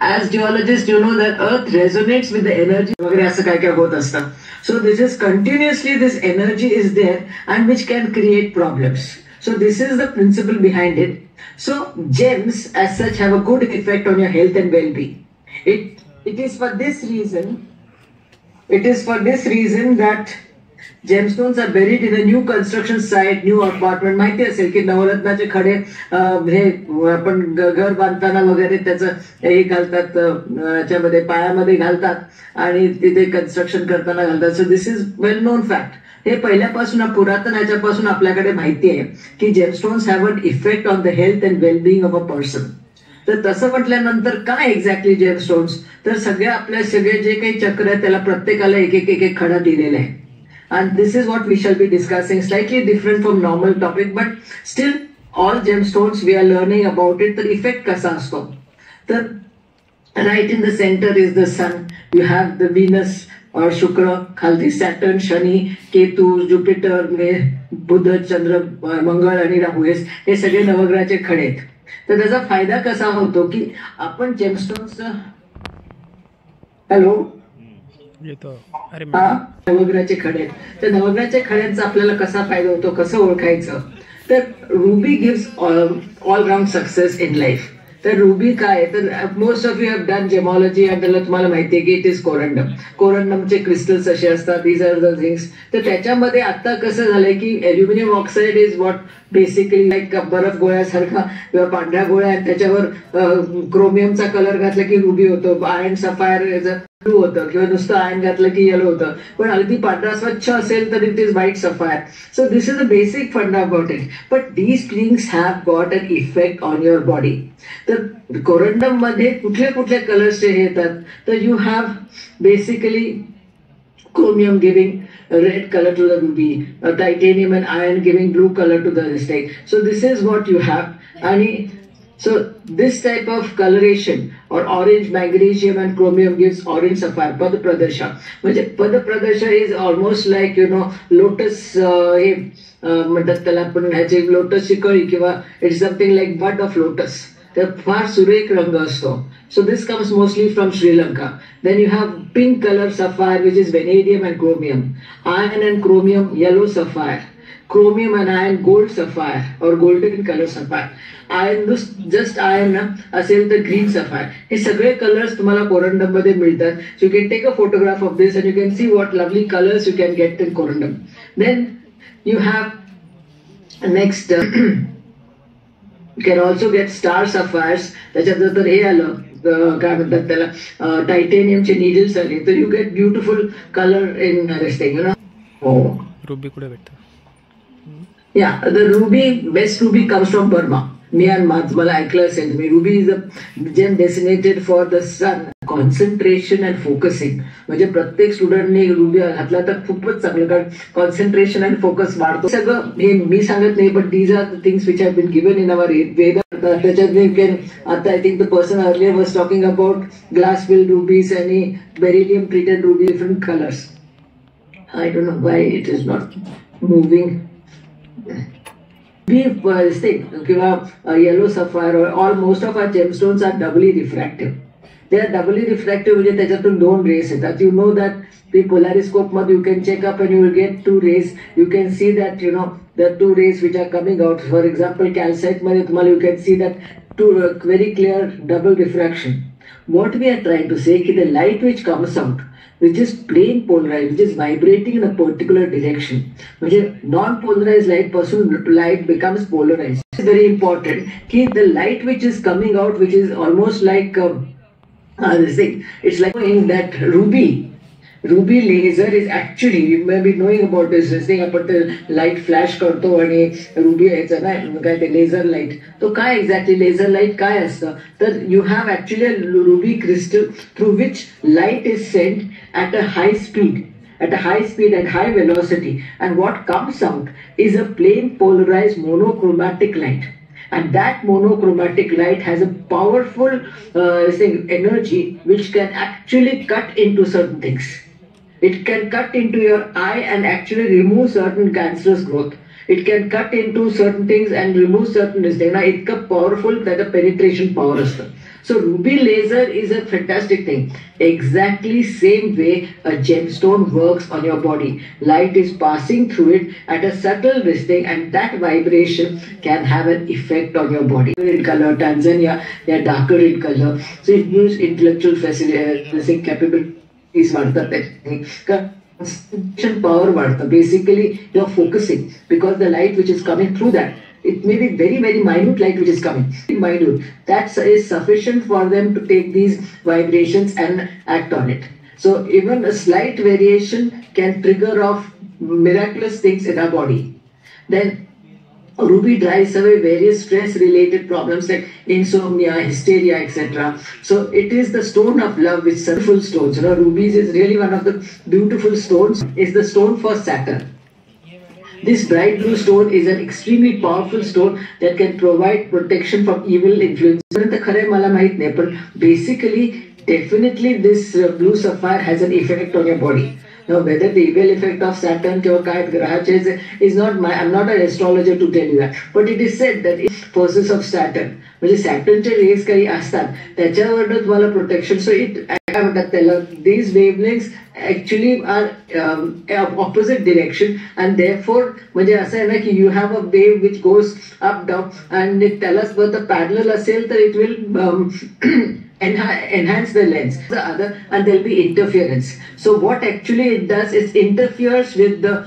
As geologists, you know that Earth resonates with the energy. So this is continuously, this energy is there and which can create problems. So this is the principle behind it. So gems as such have a good effect on your health and well-being. It is for this reason that gemstones are buried in a new construction site, new apartment. माहिती असेल की नवरत्नाचे खडे हे आपण घर बांधताना वगैरे त्याचं हे घालतात, याच्यामध्ये पायामध्ये घालतात आणि तिथे कन्स्ट्रक्शन करताना घालतात. So this is well known fact. हे पहिल्यापासून पुरातन याच्यापासून आपल्याकडे माहिती आहे की gemstones have an effect on the health and wellbeing of a person. तर तसं म्हटल्यानंतर काय एक्झॅक्टली जेमस्टोन्स, तर सगळे जे काही चक्र आहे त्याला प्रत्येकाला एक एक खडा दिलेला आहे. And this is what we shall be discussing, slightly different from normal topic, but still all gemstones we are learning about it. The effect kasa asto. The right in the center is the sun. You have the Venus or Shukra, Khaldi, Saturn, Shani, Ketu, Jupiter, Buddha, Chandra, Mangal आणि राहू हे सगळे नवग्रहाचे खडे आहेत. तर त्याचा फायदा कसा होतो की आपण जेमस्टोन्स नवग्रहाचे खडे, तर नवग्रहाच्या खड्यांचा आपल्याला कसा फायदा होतो, कसं ओळखायचं, तर ruby gives all round success in life. तर रुबी काय, तर most of you have done gemmology आणि त्याला तुम्हाला माहिती आहे की इट इज कोरंडम. कोरंडमचे क्रिस्टल्स असे असतात, दीज आर द थिंग्स. तर त्याच्यामध्ये आता कसं झालंय की aluminium oxide is what basically like बर्फ गोळ्यासारखा किंवा पांढऱ्या गोळ्या आणि त्याच्यावर क्रोमियमचा कलर घातला की रुबी होतो. आयर्न सफायर ब्लू होतं किंवा नुसतं आयर्न घातलं की येलो होतं. पण अगदी पांढरा स्वच्छ असेल तर it is white sapphire. So this is a basic funda about it. But these things have got an effect on your body. तर कोरंडम मध्ये कुठल्या कलर्सचे हे येतात, तर you have basically chromium giving red color to the ruby, titanium and iron giving blue color to the stake. So this is what you have. And so this type of coloration or orange, magnesium and chromium gives orange sapphire. Padpradarsha. Padpradarsha is almost like, you know, lotus म्हणतात त्याला आपण ह्याचे लोटसची कळी किंवा it's something like bud of lotus. तर फार सुरेख रंग असतो. So this comes mostly from Sri Lanka. Then you have pink color sapphire, which is vanadium and chromium. Iron and chromium, yellow sapphire. Chromium and iron, gold sapphire or golden color sapphire. Iron, just iron असेल तर green sapphire. हे सगळे colors तुम्हाला corundum मध्ये मिळतात. So you can take a photograph of this and you can see what lovely colors you can get in corundum. Then you have next you can also get star sapphires. त्याच्यात जर हे आलं काय म्हणतात त्याला टायटेनियमचे needles आले तर you get beautiful colour in this thing, you know. हो, रुबी कुठे भेटतं? Yeah the ruby, best ruby comes from Burma, Myanmar. मला ऐकलं असेल तुम्ही. Ruby is a gem designated for the sun, concentration and focusing. म्हणजे प्रत्येक स्टुडंटने रुबी घातला तर खूपच चांगलं, कारण कॉन्सन्ट्रेशन अँड फोकस वाढतो. सगळं हे मी सांगत नाही, but these are the things which have been given in our Veda. त्याच्यात आता I think the person earlier was talking about glass filled rubies आणि beryllium treated ruby, different colours. I don't know why it is not moving. किंवा yellow sapphire, all most of our gemstones are doubly refractive. ते are doubly refractive म्हणजे त्याच्यातून दोन rays येतात. You know that the polariscope मध्ये you can check up and you will get two rays. You can see that, you know, the two rays which are coming out. For example, calcite मध्ये तुम्हाला you can see that two very clear double refraction. What we are trying to say is the light which comes out, which is plain polarized, which is vibrating in a particular direction. म्हणजे non-polarized light पासून light becomes polarized. It's very important कि the light which is coming out, which is almost like this thing, it's like in that ruby laser is actually, you may be knowing about this thing, आपण ते light flash करतो आणि ruby यायचं नाही काय ते laser light. तो काय एक्झॅक्टली लेझर लाईट काय असतं, तर you have actually ruby crystal through which light is sent at a high speed and high velocity, and what comes out is a plain polarized monochromatic light. And that monochromatic light has a powerful energy which can actually cut into certain things. It can cut into your eye and actually remove certain cancerous growth. It can cut into certain things and remove certain things. ना इतकं powerful त्याचं penetration power असतं. So ruby laser is a fantastic thing. Exactly same way a gemstone works on your body. Light is passing through it at a subtle distance, and that vibration can have an effect on your body. In color, Tanzania, they are darker in color. So it gives intellectual facility, capabilities, concentration power. Basically, you're focusing because the light which is coming through that, it may be very, very minute light which is coming. Minute. That is sufficient for them to take these vibrations and act on it. So even a slight variation can trigger off miraculous things in our body. Then ruby drives away various stress-related problems like insomnia, hysteria, etc. So it is the stone of love, which is a beautiful stones. Rubies is really one of the beautiful stones. It's the stone for Saturn. This bright blue stone is an extremely powerful stone that can provide protection from evil influences. Basically, definitely this blue sapphire has an effect on your body. Now, whether the evil effect of Saturn is not I'm not an astrologer to tell you that, but it is said that forces of Saturn, which is Saturn's rays काही असतात त्याच्यावर तुम्हाला protection. So it काय म्हणतात त्याला, these wavelengths actually are opposite direction, and therefore म्हणजे असं आहे ना की you have a wave which goes up down, and त्याला जर parallel असेल तर it will enhance the lens, the other, and there'll be interference. So what actually it does is interferes with the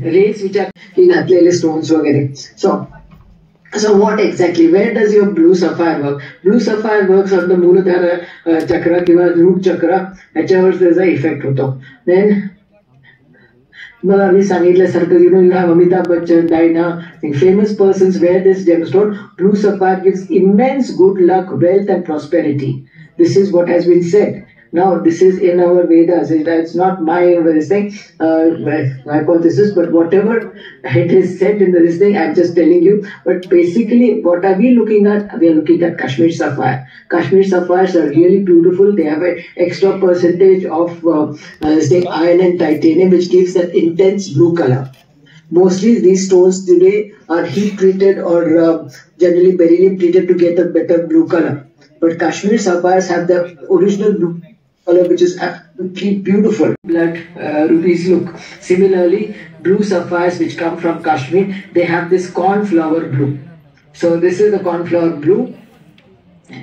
rays which are in घातलेले stones वगैरे. So what exactly? Where does your blue sapphire work? Blue sapphire works on the Muladhara chakra किंवा root chakra. याच्यावर त्याचा effect होतो. Then मला मी सांगितल्यासारखं, you have Amitabh Bachchan, Diana, famous persons wear this gemstone. Blue sapphire gives immense good luck, wealth, and prosperity. This is what has been said. Now, this is in our Vedas. It's not my hypothesis, but whatever it is said in this thing, I'm just telling you. But basically, what are we looking at? We are looking at Kashmir sapphire. Kashmir sapphires are really beautiful. They have an extra percentage of iron and titanium, which gives that intense blue color. Mostly these stones today are heat treated or generally beryllium treated to get a better blue color. But Kashmir sapphires have the original blue color, which is absolutely beautiful. Blood rubies look. Similarly, blue sapphires which come from Kashmir, they have this cornflower blue. So this is the cornflower blue.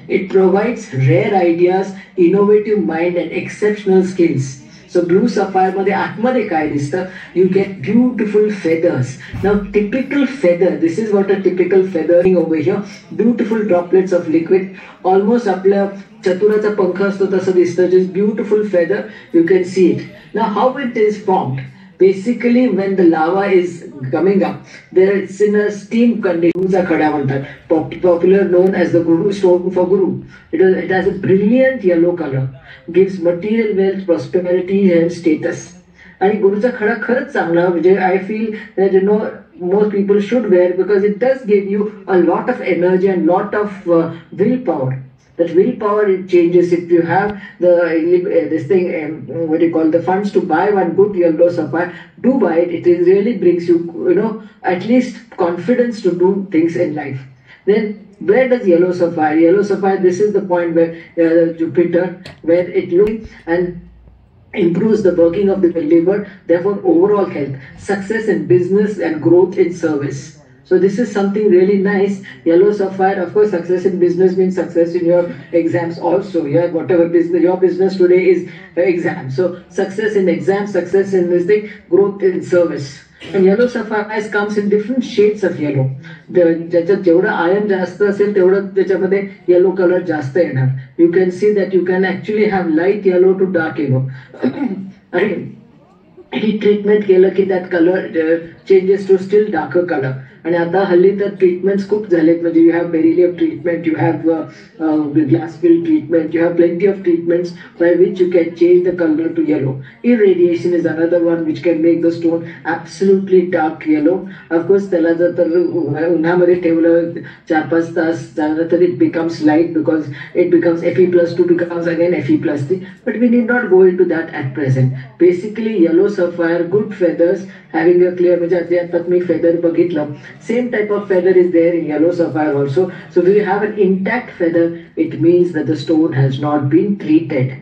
It provides rare ideas, innovative mind, and exceptional skills. So blue sapphire मध्ये आतमध्ये काय दिसतं? You get beautiful feathers. Now typical feather, this is what a typical feather over here. Beautiful droplets of liquid, almost आपल्या चतुराचा पंख असतो तसं दिसतं. Just beautiful feather, you can see it. Now how it is formed? Basically, when the lava is coming up, there it's in a steam condition. खडा म्हणतात. Popular known as the Guru stone for Guru. It has a brilliant yellow color, gives material wealth, prosperity, and status. आणि गुरुचा खडा खरंच चांगला, म्हणजे I feel that most people should wear, because it does give you a lot of energy and lot of willpower. That willpower, it changes. If you have this thing, what do you call, the funds to buy one good yellow sapphire, do buy it. It really brings you, at least confidence to do things in life. Then where does yellow sapphire? Yellow sapphire, this is the point where Jupiter, where it looks and improves the working of the liver, therefore overall health, success in business, and growth in service. So this is something really nice. Yellow sapphire, of course, success in business means success in your exams also. Yeah, whatever business, your business today is exam. So success in exams, success in this thing, growth in service. And yellow sapphire comes in different shades of yellow. ज्याच्यात जेवढं iron जास्त असेल तेवढं त्याच्यामध्ये yellow colour जास्त येणार. You can see that you can actually have light yellow to dark yellow. आणि heat treatment केलं की that color changes to still darker color. आणि आता हल्ली तर ट्रीटमेंट्स खूप झालेत. म्हणजे you have beryllium treatment, you have glass fill treatment, you have plenty of treatments by which you can change the color to yellow. Irradiation is another one which can make the stone absolutely dark yellow. Of course, त्याला जर तर उन्हामध्ये ठेवलं 4-5 तास झालं तर it becomes light, because it becomes Fe+2 becomes again Fe+3. But we need not go into that at present. Basically, yellow sapphire, good feathers, having a clear, म्हणजे आता मी feather बघितलं Same type of feather is there in yellow sapphire also. So if you have an intact feather, it means that the stone has not been treated.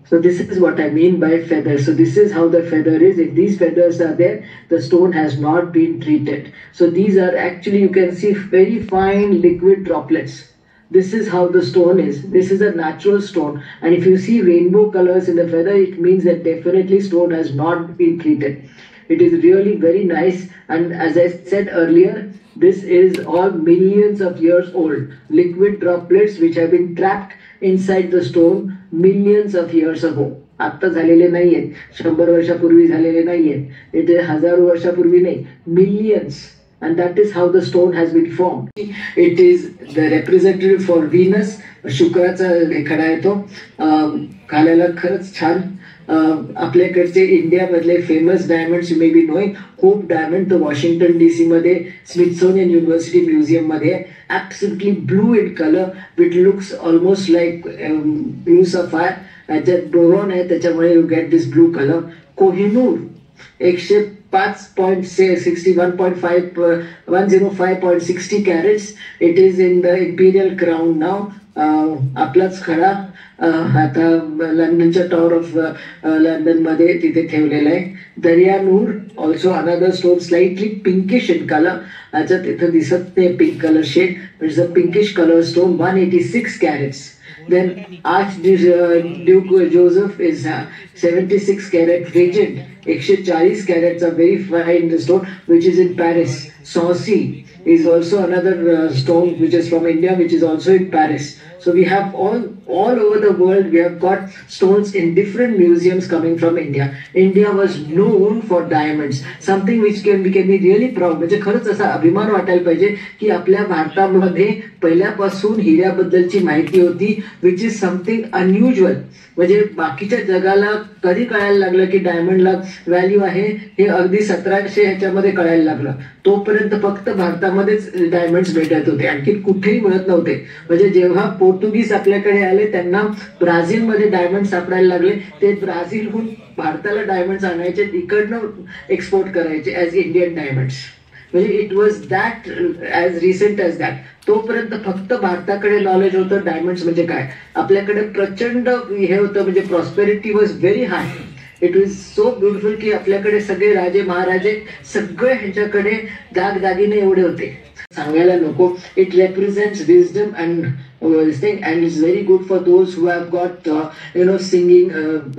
So this is what I mean by feather. So this is how the feather is. If these feathers are there, the stone has not been treated. So these are actually, you can see very fine liquid droplets. This is how the stone is. This is a natural stone. And if you see rainbow colors in the feather, it means that definitely stone has not been treated. It is really very nice. And as I said earlier, this is all millions of years old. Liquid droplets which have been trapped inside the stone millions of years ago. आता झालेले नाहीयेत, 100 वर्षापूर्वी झालेले नाहीयेत, इथे हजारो वर्षापूर्वी नाही, millions. And that is how the stone has been formed. It is the representative for Venus. शुक्राचा खडा आहे तो. घालायला खरंच छान. आपल्याकडचे इंडियामधले famous diamonds you may be knowing. Hope diamond तो वॉशिंग्टन DC मध्ये स्मिथसोनियन युनिव्हर्सिटी म्युझियम मध्ये absolutely blue in colour which looks almost like blue sapphire. त्याच्यात बोरॉन आहे त्याच्यामुळे you get this blue colour. Kohinoor 105.60 carats. It is in the imperial crown now. आपलाच खडा आता लंडनच्या टॉवर ऑफ लंडन मध्ये तिथे ठेवलेला आहे. Daryanoor also another stone slightly pinkish in colour. अच्छा तिथे दिसत नाही pink colour shade, it's a pinkish colour stone. 186 carats. Then Archduke Joseph is 76 carat regent. 140 carats are very fine stone which is in Paris. Sancy is also another stone which is from India, which is also in Paris. So we have all over the world, we have got stones in different museums coming from India. India was known for diamonds, something which we can be really proud. म्हणजे खरंच असा अभिमान वाटायला पाहिजे की आपल्या भारतामध्ये पहिल्यापासून हिऱ्याबद्दलची माहिती होती, which is something unusual. म्हणजे बाकीच्या जगाला कधी कळायला लागलं की डायमंडला व्हॅल्यू आहे हे अगदी 1700 ह्याच्यामध्ये कळायला लागलं. तोपर्यंत फक्त भारतामध्येच डायमंड्स भेटत होते, आणखी कुठेही मिळत नव्हते. म्हणजे जेव्हा पोर्तुगीज आपल्याकडे आले त्यांना ब्राझीलमध्ये डायमंड सापडायला लागले. ते ब्राझीलहून भारताला डायमंड्स आणायचे, इकडनं एक्सपोर्ट करायचे ॲज इंडियन डायमंड्स. म्हणजे it was that as recent as that. तोपर्यंत फक्त भारताकडे नॉलेज होतं डायमंड्स म्हणजे काय. आपल्याकडे प्रचंड हे होतं, म्हणजे prosperity was very high. It was so beautiful की आपल्याकडे सगळे राजे महाराजे सगळे ह्याच्याकडे दागदागिने एवढे होते सांगायला नको. It represents wisdom and this thing, and it's very good for those who have got singing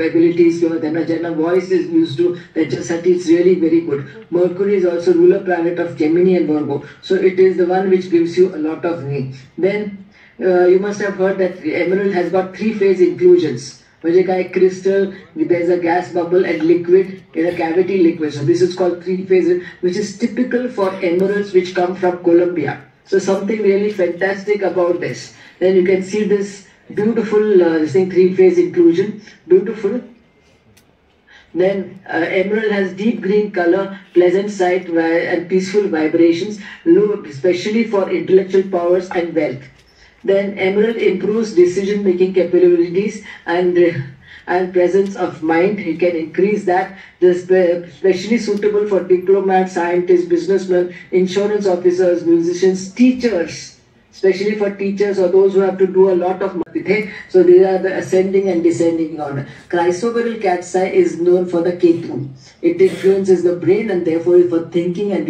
abilities, त्यांना ज्यांना voice is used to, त्याच्यासाठी it's really very good. Mercury is also ruler planet of Gemini and Virgo, so it is the one which gives you a lot of meaning. Then you must have heard that emerald has got 3-phase inclusions. म्हणजे काय, crystal, there is a gas bubble and liquid in a cavity liquid. So this is called 3-phase, which is typical for emeralds which come from Colombia. So something really fantastic about this. Then you can see this beautiful 3-phase inclusion, beautiful. Then emerald has deep green color, pleasant sight and peaceful vibrations, especially for intellectual powers and wealth. Then emerald improves decision making capabilities and presence of mind. He can increase that. This especially suitable for diplomats, scientists, businessmen, insurance officers, musicians, teachers. Especially for teachers or those who have to do a lot of math. So these are the ascending and descending order. Chrysoberyl cat's eye is known for the Ketu. It influences the brain and therefore for thinking and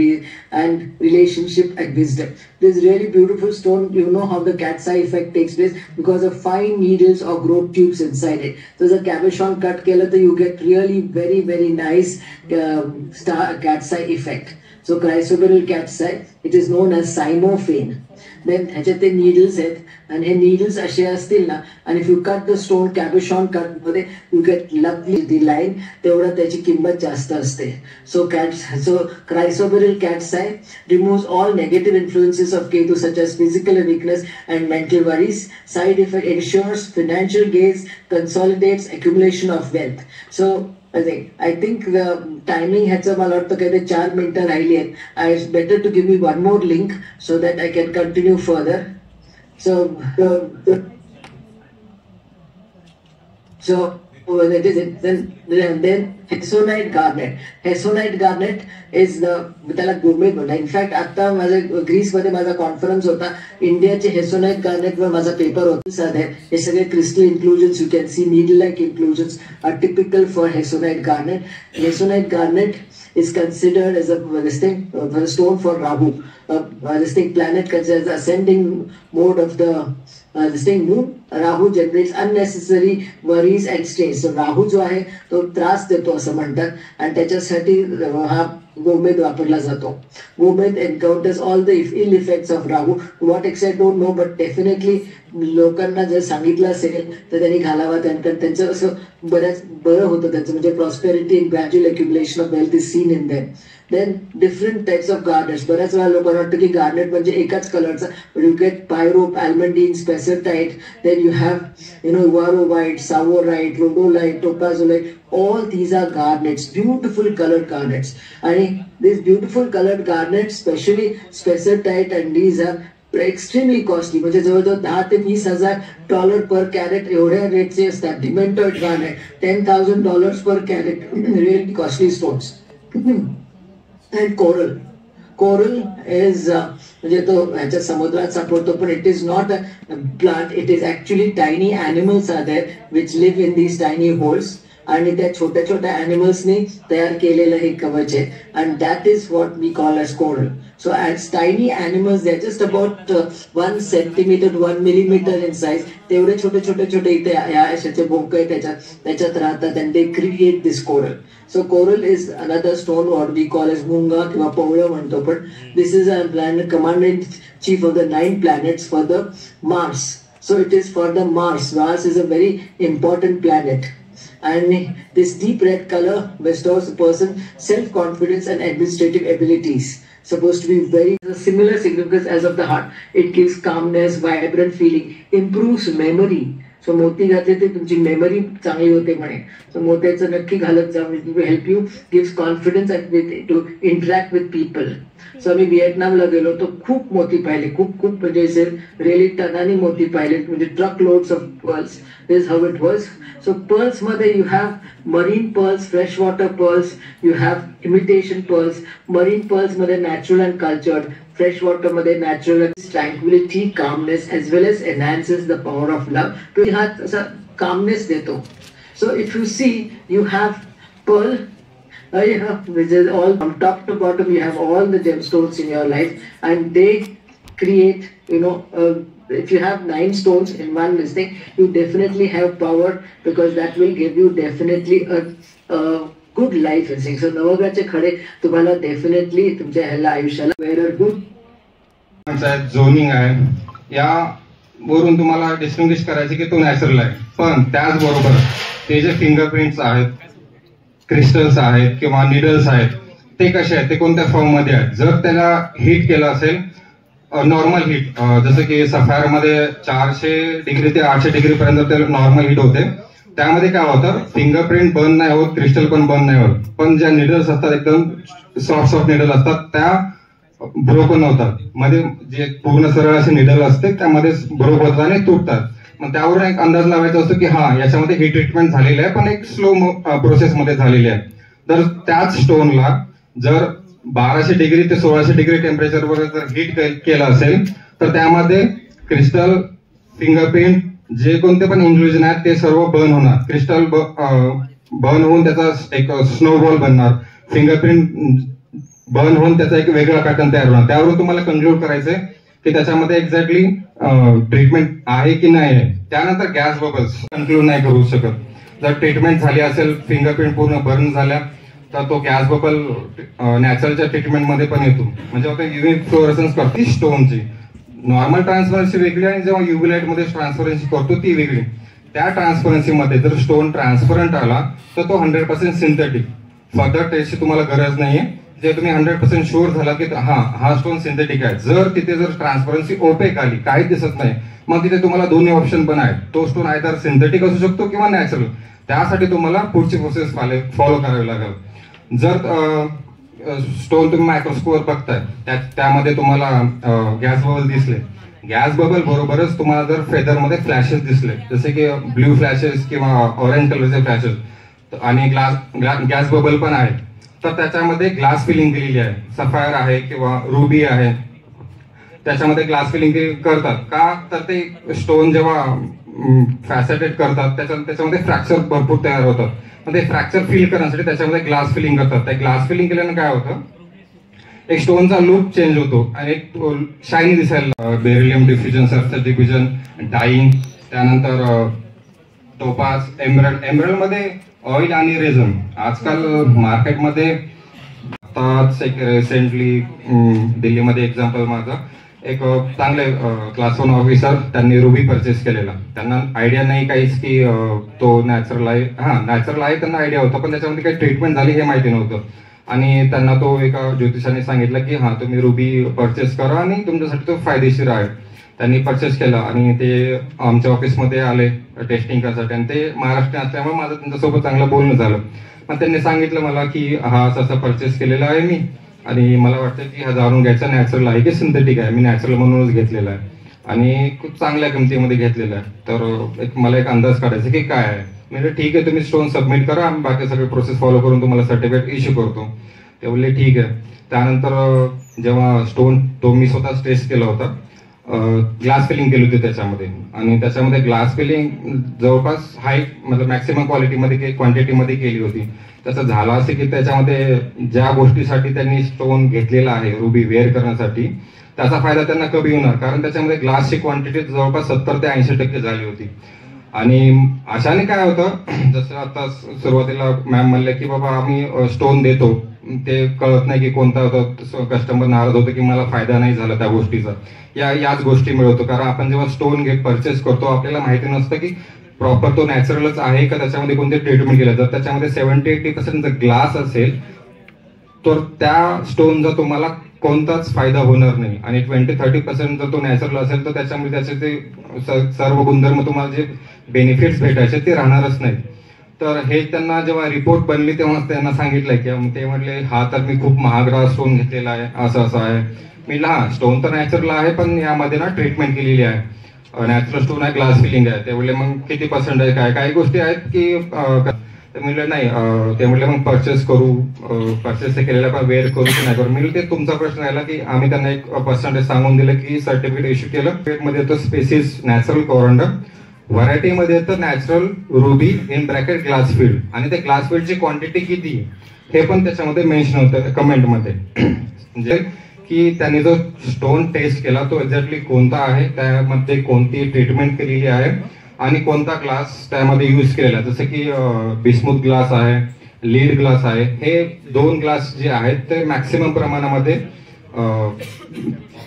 relationship and wisdom. This really beautiful stone, you know how the cat's eye effect takes place because of fine needles or growth tubes inside it. So the cabochon cut केलं तर you get really very very nice cat's eye effect. So chrysoberyl cat's eye, it is known as cymophane. Then ह्याच्यात ते needles आहेत आणि हे needles असे असतील ना, आणि if you cut the stone cabochon cut मध्ये you get lovely the line, तेवढं त्याची किंमत जास्त असते. So chrysoberyl cat's eye removes all negative influences of Ketu such as physical weakness and mental worries. Side effect ensures financial gains, consolidates accumulation of wealth. So I think the timing ह्याचं मला वाटतं काही 4 मिनिटं राहिली आहेत. It's better to give me one more link so that I can continue further. So then Hessonite garnet. Hessonite garnet is त्याला गोमेद म्हणतात. In fact आता माझ्या ग्रीसमध्ये माझा कॉन्फरन्स होता, इंडियाचे हेसोनाइट गार्नेट वर माझा पेपर होता. हे सगळे crystal inclusions you can see needle like inclusions are typical for hessonite garnet. Hessonite garnet is considered as a stone for Rahu. This thing planet considers the ascending mode of the this thing moon. Rahu generates unnecessary worries and stress. So Rahu जो आहे तो त्रास देतो असं म्हणतात, आणि त्याच्यासाठी हा गोमेद वापरला जातो. गोमेद encounters all the ill effects of Rahu. To what extent don't know, but definitely लोकांना जर सांगितलं असेल तर त्यांनी घालावा. त्यांचं असं बऱ्याच बरं होतं त्यांचं, म्हणजे prosperity and gradual accumulation of wealth is seen in them. Then different types of garnets. बऱ्याच वेळा लोकांना वाटतं की गार्नेट म्हणजे एकाच कलरचा, but you get pyrope, almandine, spessartite, then you have warovite, savorite, rhodolite, topazolite. All these are garnets, beautiful colored garnets. And these beautiful colored garnets, especially spessartite and these are extremely costly. म्हणजे जवळजवळ 10 ते 20,000 dollar पर crate एवढ्या रेटचे असतात. डिमेंटॉइड garnet $10,000 per carat. Really costly stones. And coral is म्हणजे तो ह्याच्या समुद्रात सापडतो, पण it is not a plant, it is actually tiny animals are there which live in these tiny holes. आणि त्या छोट्या छोट्या ॲनिमल्सनी तयार केलेलं हे कवच आहे, and that is what we call as coral. So as tiny animals, they're just about 1 centimeter to 1 millimeter in size. तेवढे छोटे छोटे छोटे इथे अशाचे भोंके त्याच्यात राहतात, and they create this coral. So coral is another stone what we call as मुंगा किंवा पवळं म्हणतो, पण this is a planet commander in chief of the 9 planets for the Mars. So it is for the Mars. Mars is a very important planet. And this deep red color bestows a person self-confidence and administrative abilities. Supposed to be very similar significance as of the heart. It gives calmness, vibrant feeling, improves memory. So मोती घातले ते तुमची memory चांगली होते म्हणे. So मोत्याचं नक्की घालत जा, it will help you, gives confidence and to interact with people. So आम्ही व्हिएटनामला गेलो तो खूप मोती पाहिले, खूप म्हणजे रिअली टनानी मोती पाहिले, म्हणजे truck loads of pearls. This is how it was. So pearls मध्ये you have marine pearls, freshwater pearls, you have imitation pearls. Marine pearls मध्ये natural and cultured, freshwater मध्ये natural and tranquility, calmness as well as enhances the power of love. तो हा असा calmness देतो. So if you see, you have pearl, which is all from top to bottom. You have all the gemstones in your life, and they create, if you have 9 stones in one listing, you definitely have power, because that will give you definitely a good life. So नवग्रहाचे खडे तुम्हाला definitely तुमच्या ह्याला आयुष्याला wear good. Zoning आहे, या वरून तुम्हाला distinguish करायचे की तो नॅचरल आहे, पण त्याचबरोबर ते जे फिंगरप्रिंट्स आहेत, क्रिस्टल्स आहेत किंवा निडल्स आहेत, ते कसे आहेत, ते कोणत्या फॉर्म मध्ये आहेत. जर त्याला हिट केलं असेल, नॉर्मल हीट, जसं की सफायर मध्ये 400 डिग्री ते 800 डिग्री पर्यंत त्याला नॉर्मल हीट होते, त्यामध्ये काय होतं, फिंगरप्रिंट बर्न नाही होत, क्रिस्टल पण बर्न नाही होत, पण ज्या निडल्स असतात एकदम सॉफ्ट निडल असतात त्या ब्रोकन होतात. मध्ये जे पूर्ण सरळ असे निडल असते त्यामध्ये ब्रोक होतात आणि तुटतात. मग त्यावरून एक अंदाज लावायचा असतो की हा याच्यामध्ये हीट ट्रीटमेंट झालेली आहे, पण एक स्लो प्रोसेस मध्ये झालेली आहे. तर त्याच स्टोनला जर 1200 डिग्री ते 1600 डिग्री टेम्परेचरवर जर हीट केलं असेल तर त्यामध्ये क्रिस्टल, फिंगरप्रिंट, जे कोणते पण इन्क्लुजन आहेत ते सर्व बर्न होणार. क्रिस्टल बर्न होऊन त्याचा एक स्नोबॉल बनणार, फिंगरप्रिंट बर्न होऊन त्याचा एक वेगळा पॅटर्न तयार होणार. त्यावरून तुम्हाला कन्क्लूड करायचंय की त्याच्यामध्ये एक्झॅक्टली ट्रीटमेंट आहे की नाही आहे. त्यानंतर गॅस बबल्स कन्क्लूड नाही करू शकत. जर ट्रीटमेंट झाली असेल, फिंगरप्रिंट पूर्ण बर्न झाल्या, तर तो गॅस बबल नॅचरलच्या ट्रीटमेंट मध्ये पण येतो. म्हणजे आता युव्ही फ्लोरसन्स करते स्टोनची नॉर्मल ट्रान्सपरन्सी वेगळी आणि जेव्हा युव्ही लाईट मध्ये ट्रान्सपरन्सी करतो ती वेगळी. त्या ट्रान्सपरन्सी मध्ये जर स्टोन ट्रान्सपरंट आला तर तो 100% सिंथेटिक. फर्दर टेस्टची तुम्हाला गरज नाहीये. जे तुम्ही 100% शुअर झाला की हा स्टोन सिंथेटिक आहे, जर तिथे जर ट्रान्सपरन्सी ओपेक आली, काहीच दिसत नाही, मग तिथे तुम्हाला दोन्ही ऑप्शन पण आहेत. तो स्टोन आयदर सिंथेटिक असू शकतो किंवा नॅचरल. त्यासाठी तुम्हाला पुढची प्रोसेस फॉलो करावी लागेल. जर स्टोन तुम्ही मायक्रोस्कोपवर बघताय त्यामध्ये तुम्हाला गॅस बबल दिसले, गॅस बबल बरोबरच तुम्हाला जर फेदरमध्ये फ्लॅशेस दिसले, जसे की ब्ल्यू फ्लॅशेस किंवा ऑरेंज कलरचे फ्लॅशेस आणि गॅस बबल पण आहे, तर त्याच्यामध्ये ग्लास फिलिंग केलेली आहे. सफायर आहे किंवा रुबी आहे, त्याच्यामध्ये ग्लास फिलिंग करतात का, तर ते स्टोन जेव्हा फॅसेटेड करतात त्याच्यामध्ये फ्रॅक्चर भरपूर तयार होतात. मग ते फ्रॅक्चर फिल करण्यासाठी त्याच्यामध्ये ग्लास फिलिंग करतात. त्या ग्लास फिलिंग केल्यानं काय होतं, एक स्टोनचा लुक चेंज होतो आणि एक शायनी दिसायला. Beryllium diffusion, surface diffusion, dyeing, त्यानंतर टोपाज, एमरल्ड मध्ये ऑइल आणि रेझन. आजकाल मार्केटमध्ये आताच एक रिसेंटली दिल्लीमध्ये एक्झाम्पल माझं, एक चांगले क्लास 1 ऑफिसर त्यांनी रुबी परचेस केलेला. त्यांना आयडिया नाही काहीच की तो नॅचरल आहे. नॅचरल आहे त्यांना आयडिया होता, पण त्याच्यामध्ये काही ट्रीटमेंट झाली हे माहिती नव्हतं. आणि त्यांना तो एका ज्योतिषाने सांगितलं की तुम्ही रुबी परचेस करा आणि तुमच्यासाठी तो फायदेशीर आहे. त्यांनी परचेस केला आणि ते आमच्या ऑफिसमध्ये आले टेस्टिंग करण्यासाठी. आणि ते महाराष्ट्रीयन असल्यामुळे माझं त्यांच्यासोबत चांगलं बोलणं झालं. मग त्यांनी सांगितलं मला की असं परचेस केलेला आहे मी, आणि मला वाटतं की हा जाणून घ्यायचा नॅचरल आहे की सिंथेटिक आहे. मी नॅचरल म्हणूनच घेतलेला आहे आणि खूप चांगल्या किमतीमध्ये घेतलेला आहे. तर मला एक अंदाज काढायचा की काय आहे. म्हणजे ठीक आहे, तुम्ही स्टोन सबमिट करा, आम्ही बाकी सगळे प्रोसेस फॉलो करून तुम्हाला सर्टिफिकेट इश्यू करतो. ते बोलले ठीक आहे. त्यानंतर जेव्हा स्टोन तो मी स्वतः टेस्ट केला होता, ग्लास फिलिंग केली होती त्याच्यामध्ये, आणि त्याच्यामध्ये ग्लास फिलिंग जवळपास हाय मतलब मॅक्सिमम क्वांटिटीमध्ये केली होती. तसं झालं असं की त्याच्यामध्ये ज्या गोष्टीसाठी त्यांनी स्टोन घेतलेला आहे रुबी वेअर करण्यासाठी, त्याचा फायदा त्यांना कमी होणार, कारण त्याच्यामध्ये ग्लासची क्वांटिटी जवळपास 70 ते 80% झाली होती. आणि अशाने काय होतं, जसं आता सुरुवातीला मॅम म्हणले की बाबा आम्ही स्टोन देतो, ते कळत नाही की कोणता होता. कस्टमर नाराज होतो की मला फायदा नाही झाला त्या गोष्टीचा. याच गोष्टी मिळवतो, कारण आपण जेव्हा स्टोन परचेस करतो आपल्याला माहिती नसतं की प्रॉपर तो नॅचरलच आहे का त्याच्यामध्ये कोणते ट्रीटमेंट केलं. जर त्याच्यामध्ये 70-80% जर ग्लास असेल तर त्या स्टोनचा तुम्हाला कोणताच फायदा होणार नाही. आणि 20-30% जर तो नॅचरल असेल तर त्याच्यामध्ये त्याचे ते सर्व गुणधर्म तुम्हाला जे बेनिफिट्स भेटायचे ते राहणारच नाही. तर हे त्यांना जेव्हा रिपोर्ट बनली तेव्हा त्यांना सांगितलं की ते म्हटले तर मी खूप महागडा स्टोन घेतलेला आहे, असं आहे. मी स्टोन तर नॅचरल आहे पण यामध्ये ट्रीटमेंट केलेली आहे, नॅचरल स्टोन आहे, ग्लास फिलिंग आहे. ते बोलले मग किती पर्सेंट आहे, काय काही गोष्टी आहेत की ते म्हणले नाही. ते म्हणले मग परचेस केलेला पण वेअर करू की नाही करू. मी ते तुमचा प्रश्न राहिला की आम्ही त्यांना एक पर्सेंटेज सांगून दिलं की सर्टिफिकेट इश्यू केलं. मध्ये येतं स्पेसिस नॅचरल कोरंडम, व्हरायटीमध्ये येतं natural ruby in bracket glass field, आणि ते ग्लास फील्डची क्वांटिटी किती हे पण त्याच्यामध्ये मेन्शन होतं कमेंटमध्ये. म्हणजे की त्यांनी जो स्टोन टेस्ट केला तो एक्झॅक्टली कोणता आहे, त्यामध्ये कोणती ट्रीटमेंट केलेली आहे आणि कोणता ग्लास त्यामध्ये यूज केलेला. जसं की बिस्मुथ ग्लास आहे, लीड ग्लास आहे. हे 2 ग्लास जे आहेत ते मॅक्सिमम प्रमाणामध्ये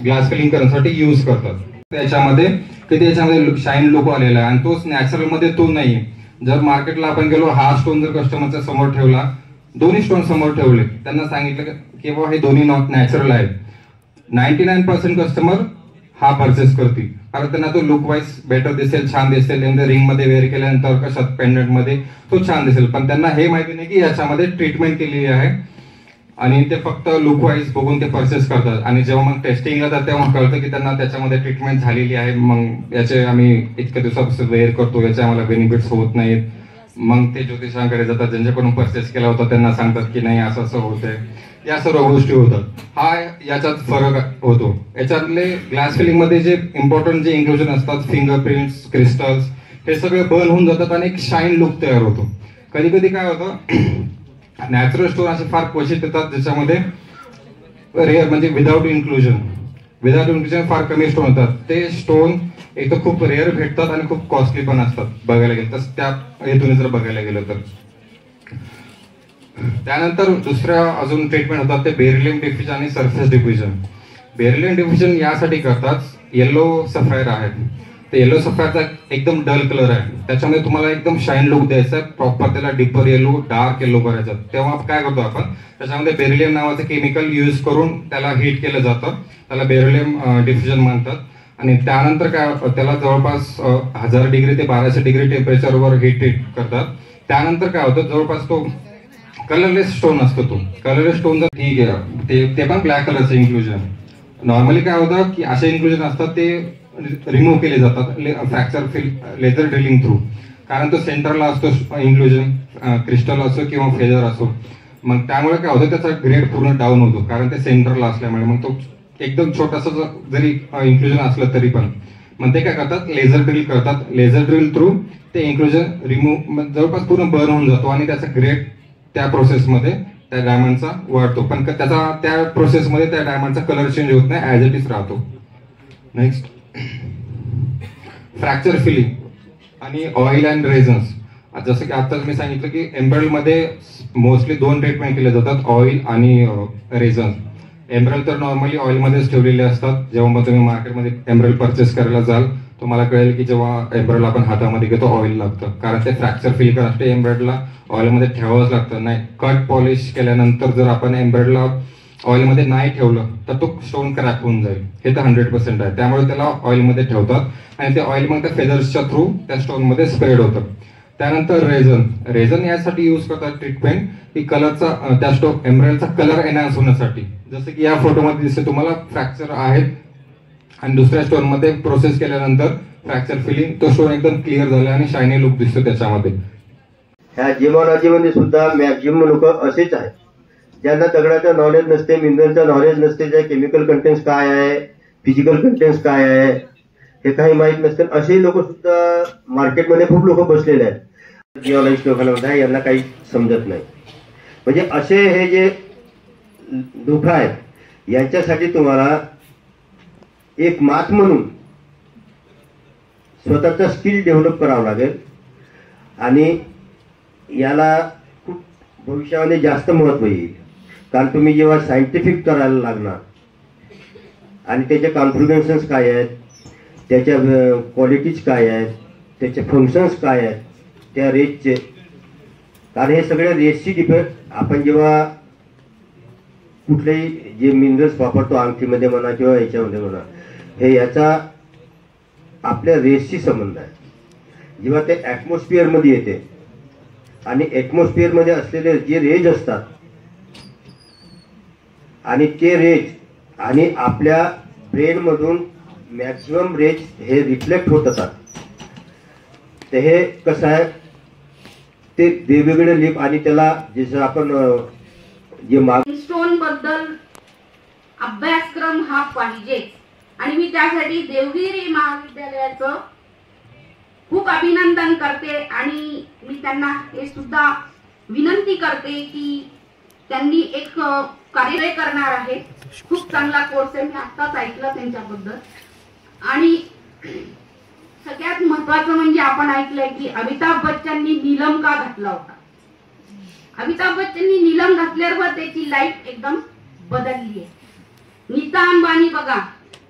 ग्लास फिलिंग करण्यासाठी यूज करतात. त्याच्यामध्ये शाईन लुक आलेला आहे आणि तोच नॅचरल मध्ये तो नाही. जर मार्केटला आपण गेलो, हा स्टोन जर कस्टमरच्या समोर ठेवला, दोन्ही स्टोन समोर ठेवले, त्यांना सांगितलं की बाबा हे दोन्ही नॉट नॅचरल आहेत, 99% कस्टमर हा परचेस करतील, कारण त्यांना तो लुक वाईज बेटर दिसेल, छान दिसेल. रिंग मध्ये वेअर केल्यानंतर कशात पेंडंट मध्ये तो छान दिसेल. पण त्यांना हे माहिती नाही की याच्यामध्ये ट्रीटमेंट केलेली आहे आणि ते फक्त लुक वाईज बघून ते परचेस करतात. आणि जेव्हा मग टेस्टिंगला जातात तेव्हा कळतं की त्यांना त्याच्यामध्ये ट्रीटमेंट झालेली आहे. मग याचे आम्ही इतक्या दिवसापासून वेअर करतो, याचे आम्हाला बेनिफिट्स होत नाहीत. मग ते ज्योतिषांकडे जातात, ज्यांच्याकडून परचेस केला होता त्यांना सांगतात की नाही असं असं होतंय. या सर्व गोष्टी होतात. याच्यात फरक होतो. याच्यातले ग्लास फिलिंग मध्ये जे इम्पॉर्टंट जे इन्क्लुजन असतात, फिंगरप्रिंट्स, क्रिस्टल्स, हे सगळे बर्न होऊन जातात आणि एक शाईन लुक तयार होतो. कधी कधी काय होतं, नॅचरल स्टोन असे फार क्वचित येतात ज्याच्यामध्ये रेअर म्हणजे विदाउट इन्क्लुजन फार कमी स्टोन होतात. ते स्टोन एक तर खूप रेअर भेटतात आणि खूप कॉस्टली पण असतात बघायला गेलं तर, त्या हेतूने जर बघायला गेलं तर. त्यानंतर दुसऱ्या अजून ट्रीटमेंट होतात ते बेरिलियम डिफ्युजन आणि सरफेस डिफ्युजन. बेरिलियम डिफ्युजन यासाठी करतात, येलो सफायर आहेत, ते येलो सफायरचा एकदम डल कलर आहे, त्याच्यामध्ये तुम्हाला एकदम शाईन लुक द्यायचा आहे, प्रॉपर त्याला डिपर येलो, डार्क येलो करायचा. तेव्हा काय करतो आपण, त्याच्यामध्ये बेरिलियम नावाचं केमिकल यूज करून त्याला हीट केलं जातं, त्याला बेरिलियम डिफ्युजन म्हणतात. आणि त्यानंतर काय, त्याला जवळपास 1000 डिग्री ते 1200 डिग्री टेम्परेचरवर हीट करतात. त्यानंतर काय होतं, जवळपास तो कलरलेस स्टोन असतो. तो कलरलेस स्टोन जर ठीक आहे, ते पण ब्लॅक कलरचं इन्क्लुजन. नॉर्मली काय होतं की असे इन्क्लुजन असतात ते रिमूव्ह केले जातात fracture fill laser drilling through. कारण तो सेंटरला असतो इन्क्लुजन, क्रिस्टल असो किंवा फेदर असो. मग त्यामुळे काय होतं, त्याचा ग्रेड पूर्ण डाऊन होतो कारण ते सेंटरला असल्यामुळे. मग तो एकदम छोटासा जरी इन्क्लुजन असलं तरी पण मग ते काय करतात, लेझर ड्रिल करतात. लेझर ड्रिल थ्रू ते इन्क्लुजन रिमूव्ह जवळपास पूर्ण बर्न होऊन जातो आणि त्याचा ग्रेड त्या प्रोसेसमध्ये त्या डायमंडचा वाढतो. पण त्याचा त्या प्रोसेसमध्ये त्या डायमंडचा कलर चेंज होत नाही, ॲज इट इज राहतो. नेक्स्ट, फ्रॅक्चर फिलिंग आणि ऑइल अँड रेझन्स. जसं की आत्ताच मी सांगितलं की एम्ब्रॉइडमध्ये मोस्टली 2 ट्रीटमेंट केले जातात, ऑइल आणि रेझन्स. एम्ब्रॉइड तर नॉर्मली ऑइलमध्येच ठेवलेले असतात. जेव्हा मग तुम्ही मार्केटमध्ये एम्ब्रॉइड परचेस करायला जाल तुम्हाला कळेल की जेव्हा एम्ब्रॉइड आपण हातामध्ये घेतो ऑइल लागतं, कारण ते फ्रॅक्चर फील करण्यासाठी एम्ब्रॉइडला ऑइलमध्ये ठेवावंच लागतं. नाही, कट पॉलिश केल्यानंतर जर आपण एम्ब्रॉइडला ऑइलमध्ये नाही ठेवलं तर तो स्टोन क्रॅक होऊन जाईल. हे तर 100% आहे. त्यामुळे त्याला ऑइलमध्ये ठेवतात आणि ते ऑइल मग त्या फेदर्सच्या थ्रू त्या स्टोनमध्ये स्प्रेड होतं. त्यानंतर रेझन यासाठी यूज करतात ट्रीटमेंट की कलरचा त्या एम्ब्रॉइडचा कलर एनहान्स होण्यासाठी. जसं की या फोटोमध्ये दिसते तुम्हाला फ्रॅक्चर आहेत आणि दुसऱ्या स्टोनमध्ये प्रोसेस केल्यानंतर फ्रॅक्चर फिलिंग, तो स्टोन एकदम क्लिअर झाला आणि शायनी लुक दिसतो त्याच्यामध्ये. ह्या जिमॉलॉजीमध्ये सुद्धा मॅक्झिमम लोक असेच आहेत ज्यांना दगडाचं नॉलेज नसते, मिनरलचं नॉलेज नसते, ज्या केमिकल कंटेंट्स काय आहे, फिजिकल कंटेंट्स काय आहे हे काही माहीत नसते. असेही लोक सुद्धा मार्केटमध्ये खूप लोक बसलेले आहेत. जिओलॉजिस्ट लोकांना म्हणतात यांना काही समजत नाही. म्हणजे असे हे जे धोका आहेत यांच्यासाठी तुम्हाला एक मात म्हणून स्वतःचा स्किल डेव्हलप करावं लागेल आणि याला खूप भविष्यामध्ये जास्त महत्त्व येईल. कारण तुम्ही जेव्हा सायंटिफिक करायला लागणार आणि त्याचे कॉन्फिगरेशन्स काय आहेत, त्याच्या क्वालिटीज काय आहेत, त्याचे फंक्शन्स काय आहेत, त्या रेजचे, कारण हे सगळे रेजशी डिपेंड. आपण जेव्हा कुठलेही जे मिनरल्स वापरतो अंगठीमध्ये म्हणा किंवा याच्यामध्ये म्हणा, हे याचा आपल्या रेजशी संबंध आहे. जेव्हा ते ॲटमॉस्फिअरमध्ये येते आणि ॲटमॉस्फिअरमध्ये असलेले जे रेज असतात आणि ते रेज आणि आपल्या ब्रेनमधून मॅक्सिमम रेज हे रिफ्लेक्ट होत असतात. तर हे कसं आहे, ते वेगवेगळे लिप आणि त्याला जसं आपण जे स्टोन बद्दल अभ्यासक्रम हा पाहिजे आणि मी त्यासाठी देवगिरी महाविद्यालयाचं खूप अभिनंदन करते आणि मी त्यांना हे सुद्धा विनंती करते की त्यांनी एक कार्य करणार आहे. खूप चांगला कोर्स आहे, मी आत्ताच ऐकलं त्यांच्याबद्दल. आणि सगळ्यात महत्वाचं म्हणजे आपण ऐकलंय की अमिताभ बच्चननी नीलम का घातला होता. अमिताभ बच्चननी नीलम घातल्यावर त्याची लाईफ एकदम बदलली आहे. नीता अंबानी बघा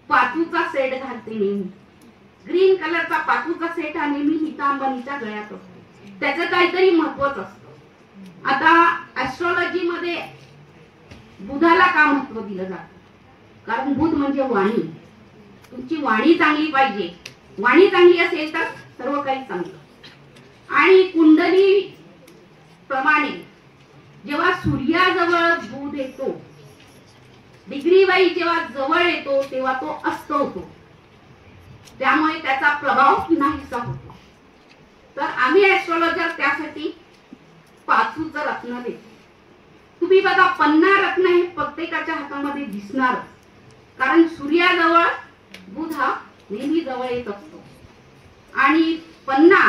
पाचूचा सेट घालते नेहमी, ग्रीन कलरचा पाचूचा सेट हा नेहमी नीता अंबानीच्या गळ्यात असतो. त्याचं काहीतरी महत्वच असतं. आता ऍस्ट्रॉलॉजी मध्ये बुधाला का महत्व दिलं जातं, कारण बुध म्हणजे वाणी. तुमची वाणी चांगली पाहिजे, वाणी चांगली असेल तर सर्व काही चांगलं. आणि कुंडली प्रमाणे जेव्हा सूर्याजवळ बुध येतो, डिग्री वाईज जेव्हा जवळ येतो तेव्हा तो अस्त होतो, त्यामुळे त्याचा प्रभाव नाहीसा होतो. तर आम्ही ऍस्ट्रॉलॉजर त्यासाठी पाचूचं रत्न देतो. तुम्ही बघा 50 रत्न हे प्रत्येकाच्या हातामध्ये दिसणार, कारण सूर्याजवळ बुध हा नेहमी जवळ येत असतो. आणि 50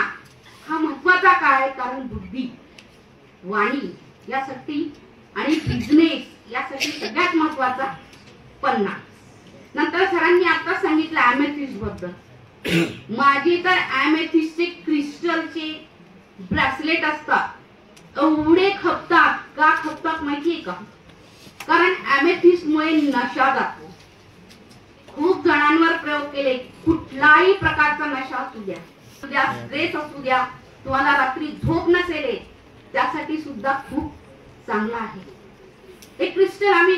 हा महत्वाचा काय, कारण बुद्धी, वाणी यासाठी आणि बिझनेस यासाठी सगळ्यात महत्वाचा 50. नंतर सरांनी आता सांगितलं ॲमेथिस्ट बद्दल. माझी तर ॲमेथिस्टचे क्रिस्टलचे ब्रेसलेट असतात, एवढे खपतात. का खपतात माहितीये का, कारण ॲमेथिस्ट मुळे नशा जातो. खूप जणांवर प्रयोग केले, कुठलाही प्रकारचा नशा असू द्या, स्ट्रेस असू द्या, तुम्हाला रात्री झोप नसेल त्यासाठी सुद्धा खूप चांगला आहे. हे क्रिस्टल आम्ही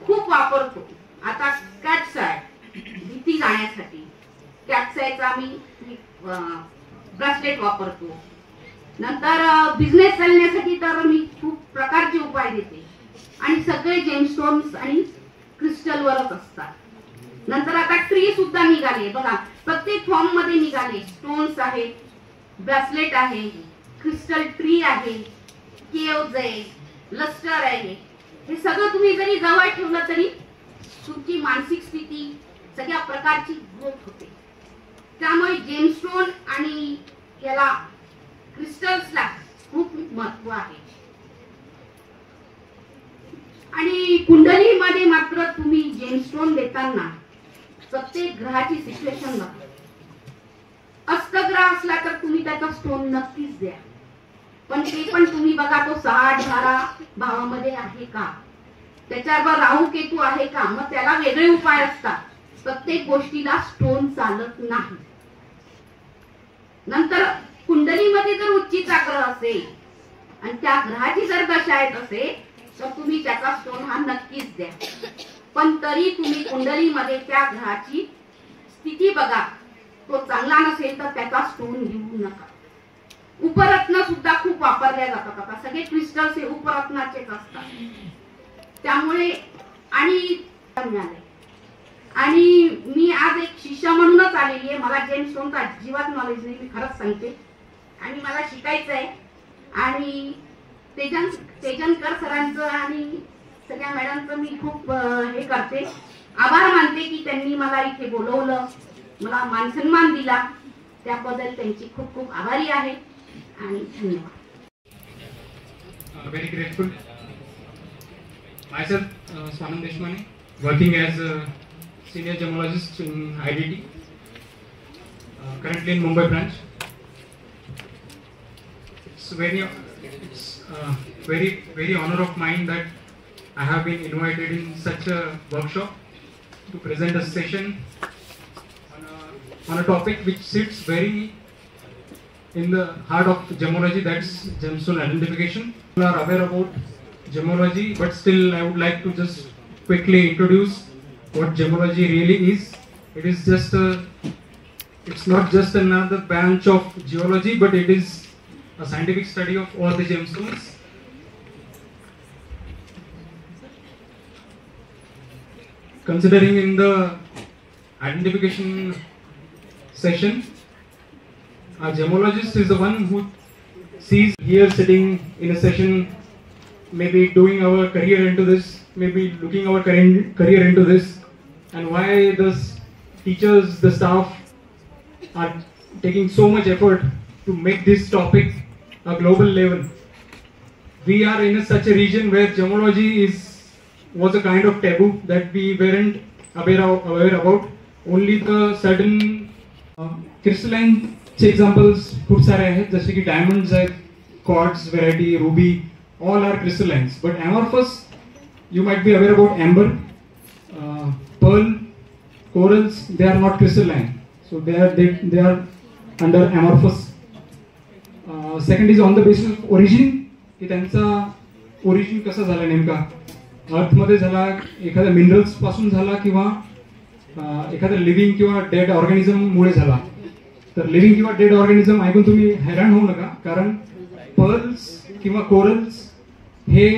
खूप वापरतो. आता कॅट्स आहे भीती जाण्यासाठी, कॅट्सचा आम्ही ब्रेसलेट वापरतो. नंतर बिझनेस चालण्यासाठी तर मी खूप प्रकारचे उपाय देते आणि सगळे जेमस्टोन्स आणि क्रिस्टलवरच असतात. नंतर आता ट्री सुद्धा निघाले बघा, प्रत्येक फॉर्म मध्ये निघाले. स्टोन्स आहे, ब्रेसलेट आहे, क्रिस्टल ट्री आहे, केव्ज आहे, लस्टर आहे. हे सगळं तुम्ही जरी जवळ ठेवलं तरी तुमची मानसिक स्थिती सगळ्या प्रकारची ग्रोथ होते. त्यामुळे जेमस्टोन आणि याला क्रिस्टल्सला खूप महत्व आहे. आणि कुंडलीमध्ये मात्र तुम्ही जेमस्टोन देताना प्रत्येक ग्रहाची सिच्युएशन बघा. अष्टग्रह असला तर तुम्ही त्याचा स्टोन नक्कीच द्या, पण ते पण तुम्ही बघा तो 6-12 भावामध्ये आहे का, त्याच्यावर राहू केतू आहे का, मग त्याला वेगळे उपाय असतात. प्रत्येक गोष्टीला स्टोन चालत नाही. नंतर कुंडलीमध्ये जर उच्चीचा ग्रह असेल आणि त्या ग्रहाची जर दशा येत असेल तर तुम्ही त्याचा स्टोन हा नक्कीच द्या, पण तरी तुम्ही कुंडलीमध्ये त्या ग्रहाची स्थिती बघा. तो चांगला नसेल तर त्याचा स्टोन घेऊ नका. उपरत्न सुद्धा खूप वापरल्या जातात. आता सगळे क्रिस्टल्स हे उपरत्नाचेच असतात. त्यामुळे आणि मी आज एक शिष्य म्हणूनच आलेली आहे. मला जेमस्टोनचं अजिबात नॉलेज नाही, मी खरंच सांगते, आणि मला शिकायचं आहे. आणि तेजनकर सरांचं आणि सगळ्या मॅडमचं मी खूप हे करते, आभार मानते की त्यांनी मला इथे बोलवलं, मला मानसन्मान दिला. त्याबद्दल त्यांची खूप खूप आभारी आहे आणि धन्यवाद. Very grateful. Myself, Swanand Deshmani, working as a senior gemologist in IDT, currently in Mumbai branch. It's very honor of mine that I have been invited in such a workshop to present a session on a topic which sits very in the heart of gemology, that's gemstone identification. People are aware about gemology, but still I would like to just quickly introduce what gemology really is. It's not just another branch of geology, but it is a scientific study of all the gemstones. Considering in the identification session, a gemologist is the one who sees here sitting in a session, maybe doing our career into this, maybe looking our career into this, and why the teachers, the staff are taking so much effort to make this topic a global level. We are in such a region where gemology was a kind of taboo that we weren't aware about. Only the certain crystalline examples खूप सारे आहेत, जसे की diamonds आहेत, quartz variety, ruby, all are crystallines. But amorphous, you might be aware about amber, pearl, corals. They are not crystalline, so they are under amorphous. Second is on the basis of origin, की त्यांचा origin कसा झाला, नेमका अर्थ मध्ये झाला, एखाद्या minerals पासून झाला, किंवा एखाद्या लिव्हिंग किंवा डेड ऑर्गॅनिझम मुळे झाला. तर लिव्हिंग किंवा डेड ऑर्गॅनिझम ऐकून तुम्ही हैराण होऊ नका, कारण पर्ल्स किंवा कोरल्स हे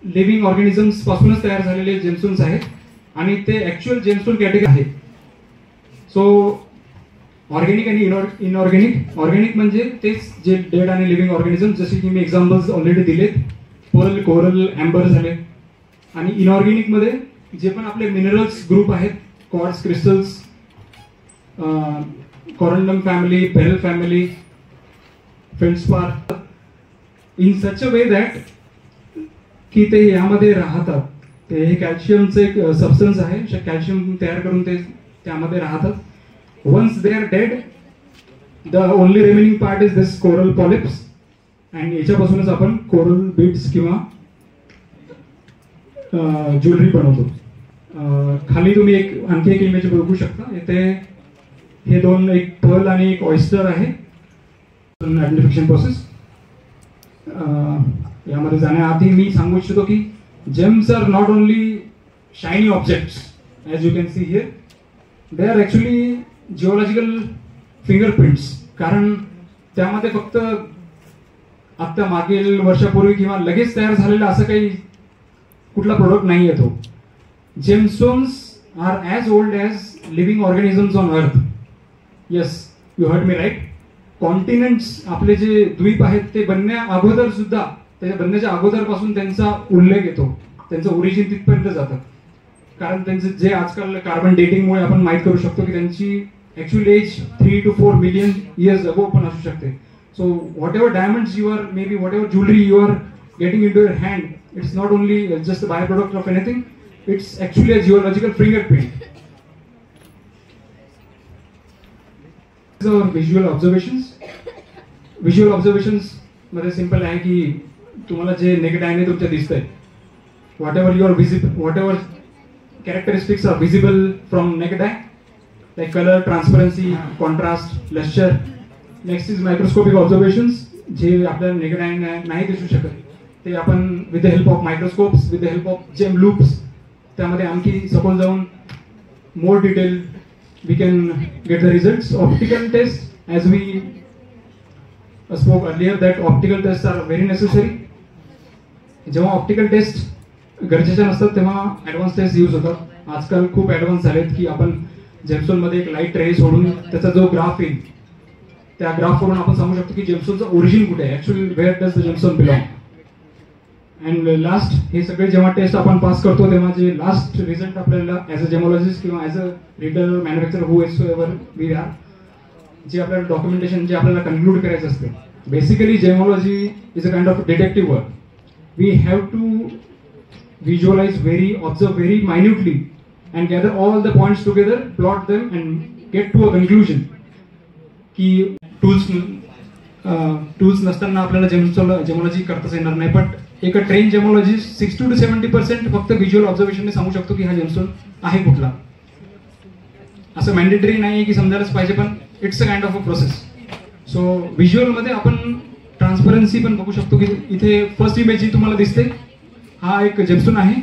लिव्हिंग ऑर्गॅनिझम्स पासूनच तयार झालेले जेमस्टोन्स आहेत आणि ते ऍक्च्युअल जेमस्टोन कॅटेगरी आहेत. सो ऑर्गॅनिक आणि इनऑर्गॅनिक. ऑर्गॅनिक म्हणजे तेच जे डेड आणि लिव्हिंग ऑर्गॅनिझम, जसे की मी एक्झाम्पल्स ऑलरेडी दिलेत, पर्ल, कोरल, एम्बर झाले. आणि इनऑर्गॅनिक मध्ये जे पण आपले मिनरल्स ग्रुप आहेत, quartz, crystals, corundum family, beryl family, feldspar, in such a way that की ते यामध्ये राहतात. ते हे कॅल्शियमचं एक सबस्टन्स आहे, कॅल्शियम तयार करून ते त्यामध्ये राहतात. Once they are dead, the only remaining part is this coral polyps, आणि याच्यापासूनच आपण कोरल बीड्स किंवा ज्वेलरी बनवतो. खाली तुम्ही आणखी एक इमेज बघू शकता. इथे हे दोन, एक पर्ल आणि एक ऑयस्टर आहे. आयडेंटिफिकेशन प्रोसेस यामध्ये जाण्याआधी मी सांगू इच्छितो की gems are not only shiny objects, as you can see here, they are actually geological fingerprints. कारण त्यामध्ये फक्त आता मागील वर्षापूर्वी किंवा लगेच तयार झालेला असं काही कुठला प्रोडक्ट नाही आहे. तो gemstones are as old as living organisms on earth. Yes, you heard me right. Continents आपले जे द्वीप आहेत ते बनण्या अगोदर सुद्धा, त्याच्या बनण्याच्या अगोदर पासून त्यांचा उल्लेख येतो, त्यांचं ओरिजिन तिथपर्यंत जातं. कारण त्यांचं जे आजकाल कार्बन डेटिंगमुळे आपण माहीत करू शकतो की त्यांची actual age 3 to 4 million years ago पण असू शकते. So whatever diamonds you are, maybe whatever jewellery you are getting into your hand, it's not only just a byproduct of anything, it's actually a geological fingerprint. Visual observations मध्ये simple आहे की तुम्हाला जे naked आयने तुमच्या दिसतंय, whatever characteristics are visible from naked eye, like colour, transparency, contrast, lustre. Next is microscopic observations, जे आपल्याला नेकेड आय नाही दिसू शकत, ते आपण with the help of microscopes, with the help of gem loupes, त्यामध्ये आणखी सखोल जाऊन more detail we can get the results. Optical tests, as we spoke earlier, that optical tests are very necessary. जेव्हा ऑप्टिकल टेस्ट गरजेच्या नसतात तेव्हा advance taste use होतात. आजकाल खूप ॲडव्हान्स झालेत की आपण जेम्सटोनमध्ये एक लाईट रे सोडून त्याचा जो ग्राफ येईल त्या ग्राफवरून आपण सांगू शकतो की जेम्सटोनचं ओरिजिन कुठे आहे, actually where does the gemstone belong. And last, हे सगळे जेव्हा टेस्ट आपण पास करतो तेव्हा जे लास्ट रिझल्ट आपल्याला ॲज अ जेमोलॉजिस्ट किंवा as a retailer, manufacture, who as ever we are, जे आपल्याला डॉक्युमेंटेशन जे आपल्याला कन्क्लूड करायचं असते. Basically gemology is a kind of detective work. We have to visualize observe very minutely and gather all the points together, plot them and get to a conclusion. की tools नसताना आपल्याला gemmology करताच येणार नाही. But एक train gemmologist 60 to 70% फक्त visual ऑब्झर्वेशनने सांगू शकतो की हा जेमस्टोन आहे कुठला. असं मॅन्डेटरी नाही की समजायलाच पाहिजे, पण it's a kind of a process. So व्हिज्युअलमध्ये आपण ट्रान्सपरन्सी पण बघू शकतो की इथे फर्स्ट इमेज जी तुम्हाला दिसते हा एक जेमस्टोन आहे.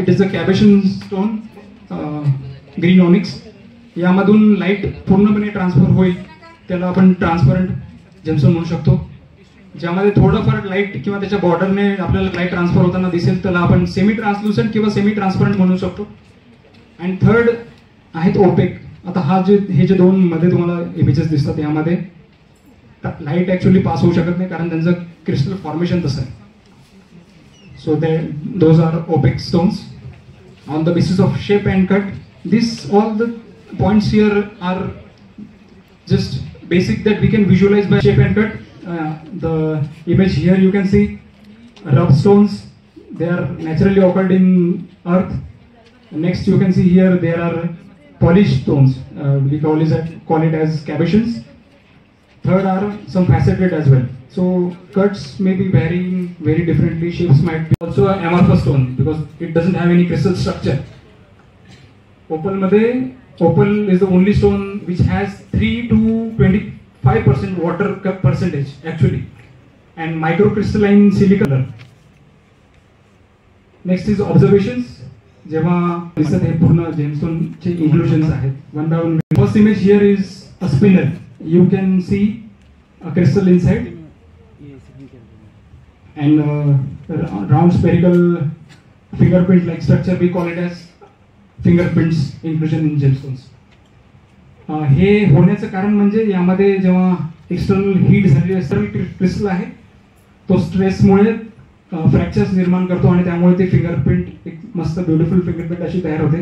It is a cabochon stone, green onyx. यामधून लाईट पूर्णपणे ट्रान्सफर होईल त्याला आपण ट्रान्सपरंट जेमस्टोन म्हणू शकतो. ज्यामध्ये थोडंफार लाईट किंवा त्याच्या बॉर्डरने आपल्याला लाईट ट्रान्सफर होताना दिसेल त्याला आपण सेमी ट्रान्सलुसंट किंवा सेमी ट्रान्सपरंट म्हणू शकतो. अँड थर्ड आहेत ओपेक. आता हे जे दोन मध्ये तुम्हाला इमेजेस दिसतात यामध्ये लाईट ॲक्च्युअली पास होऊ शकत नाही कारण त्यांचं क्रिस्टल फॉर्मेशन तसं आहे. So those are opaque stones. On the basis of shape and cut, all the points here are just basic that we can visualize by shape and cut. The image here you can see rough stones. They are naturally occurred in earth. Next you can see here there are polished stones. We call it as cabochons. Third are some faceted as well. So cuts may be varying very differently. Shapes might be also an amorphous stone because it doesn't have any crystal structure. Opal is the only stone which has 3 to 25% water percentage actually, and microcrystalline silica color. Next is observations. जेव्हा दिसत हे पूर्ण gemstone चे inclusions आहेत. One by one. First image here is a spinner. You can see a crystal inside. And round spherical fingerprint like structure, we call it as fingerprints inclusion in gemstones. हे होण्याचं कारण म्हणजे यामध्ये जेव्हा external heat झालेली external crystal आहे तो स्ट्रेसमुळे fractures निर्माण करतो आणि त्यामुळे ते फिंगरप्रिंट एक मस्त ब्युटिफुल फिंगरप्रिंट अशी तयार होते.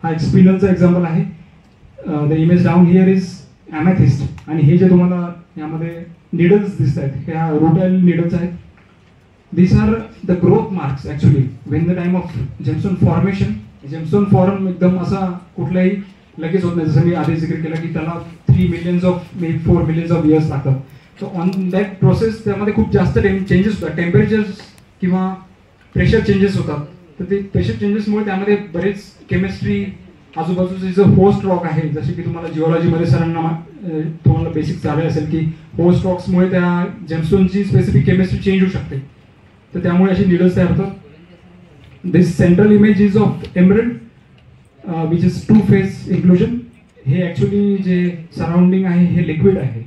हा एक स्पिनलचा एक्झाम्पल आहे. The image down here is amethyst आणि हे जे तुम्हाला यामध्ये निडल्स दिसत आहेत ह्या रुटाइल निडल्स आहेत. These are the growth marks actually when the time of gemstone formation. Gemstone form एकदम असा कुठलाही लगेच होत नाही. जसं मी आधी जिक्र केला की त्याला 3 millions of maybe 4 millions of years लागतात. सो ऑन दॅट प्रोसेस त्यामध्ये खूप जास्त चेंजेस होतात. टेम्परेचर्स किंवा प्रेशर चेंजेस होतात. तर ते प्रेशर चेंजेसमुळे त्यामध्ये बरेच केमिस्ट्री आजूबाजूचे जो होस्ट रॉक आहे जसे की तुम्हाला जिओलॉजीमध्ये सरांना तुम्हाला बेसिक चालू असेल की होस्ट रॉक्समुळे त्या जेमस्टोनची स्पेसिफिक केमिस्ट्री चेंज होऊ शकते. तर त्यामुळे अशी निडल्स तयार होतात. This central image is of emerald which is 2 phase inclusion. हे ॲक्च्युली जे सराउंडिंग आहे हे लिक्विड आहे.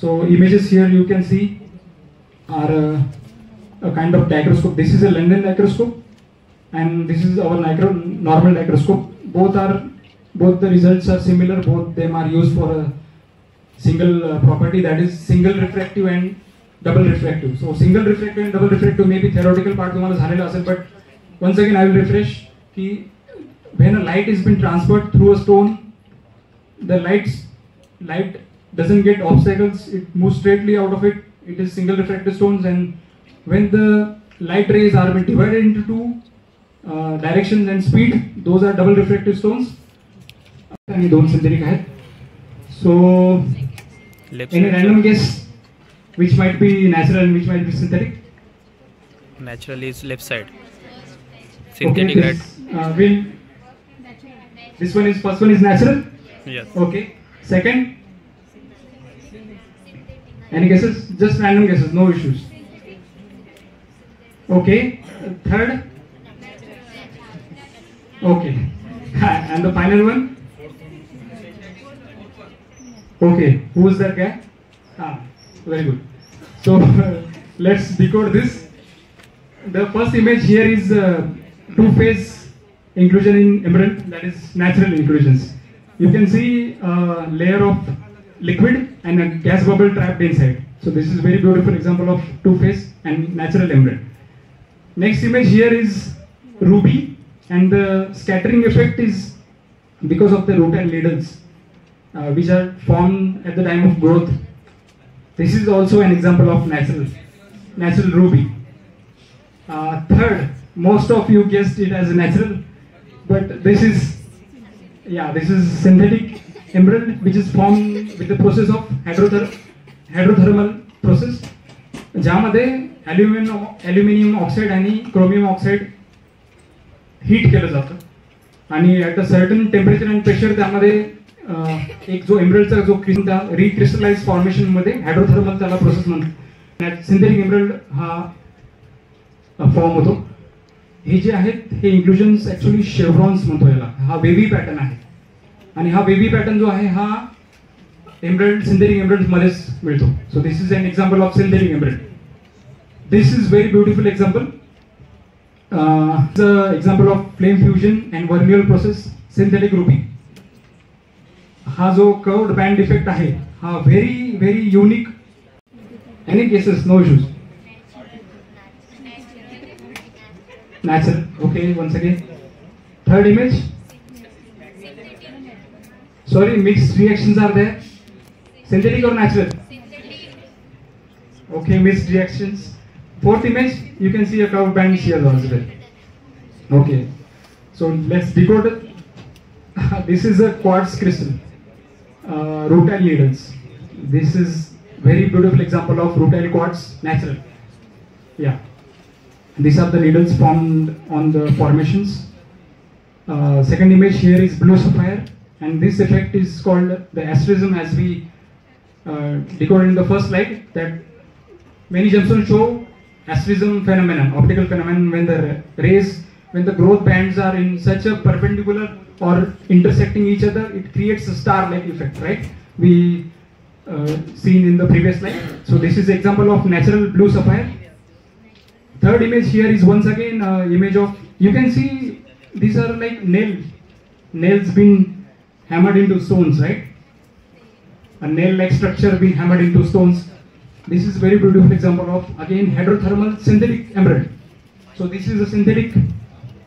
So images here you can see are a kind of dichroscope. This is a London dichroscope and this is our normal microscope. Both the results are similar. Both them are used for a single property, that is single refractive and double refractive. So single refractive and double refractive maybe theoretical part तुम्हाला झालेला असेल, but once again I will refresh कि when a light is been transferred through a stone, the light doesn't get obstacles, it moves straightly out of it. It is single refractive stones, and when the light rays are been divided into two directions and speed, those are double refractive stones. आणि दोन synthetic आहेत. So any random guess which might be natural and which might be synthetic? Natural is left side. Synthetic, okay, right? This one is, first one is natural. Yes. Okay. Second. Any guesses? Just random guesses, no issues. Okay. Third. Okay. And the final one. Okay. Who is that guy? Very good. So let's decode this. The first image here is two-phase inclusion in emerald, that is natural inclusions. You can see a layer of liquid and a gas bubble trapped inside. So this is very beautiful example of two-phase and natural emerald. Next image here is ruby, and the scattering effect is because of the root and needles which are formed at the time of growth. This is also an example of natural ruby. Third, most of you guessed it as natural, but this is synthetic emerald, which is formed with the process of hydrothermal process, ज्यामध्ये aluminium oxide आणि chromium oxide heat केलं जातं आणि at a certain temperature and pressure त्यामध्ये एक जो एमरल्डचा जो recrystallise formation मध्ये हायड्रोथर्मल त्याला प्रोसेस म्हणतात. सिंथेटिक एमरल्ड हा फॉर्म होतो. हे जे आहेत हे इन्क्लुजन्स ऍक्च्युअली शेव्हरॉन्स म्हणतो याला. हा वेव्ही पॅटर्न आहे आणि हा वेव्ही पॅटर्न जो आहे हा एमरल्ड सिंथेटिक एमरल्ड मध्येच मिळतो. So this is an example of synthetic emerald. This is very beautiful example. Example of flame fusion and Verneuil process synthetic ruby. हा जो कर्व्ड बँड इफेक्ट आहे हा very very unique. Any cases, no issues. Natural. Okay, once again. Third image. Sorry, mixed reactions are there. Synthetic or natural? Okay, mixed reactions. Fourth image, you can see a curved band here as well. Okay, so let's decode it. This is a quartz crystal, rutile needles. This is very beautiful example of rutile quartz, natural. Yeah. These are the needles formed on the formations. Second image here is blue sapphire, and this effect is called the asterism, as we decoded in the first slide, that many gemstones show asterism phenomenon, optical phenomenon, when the growth bands are in such a perpendicular or intersecting each other, it creates a star-like effect, right? We seen in the previous slide. So this is example of natural blue sapphire. Third image here is once again image of, you can see these are like nails being hammered into stones, right? A nail-like structure being hammered into stones. This is very beautiful example of again hydrothermal synthetic emerald. So this is a synthetic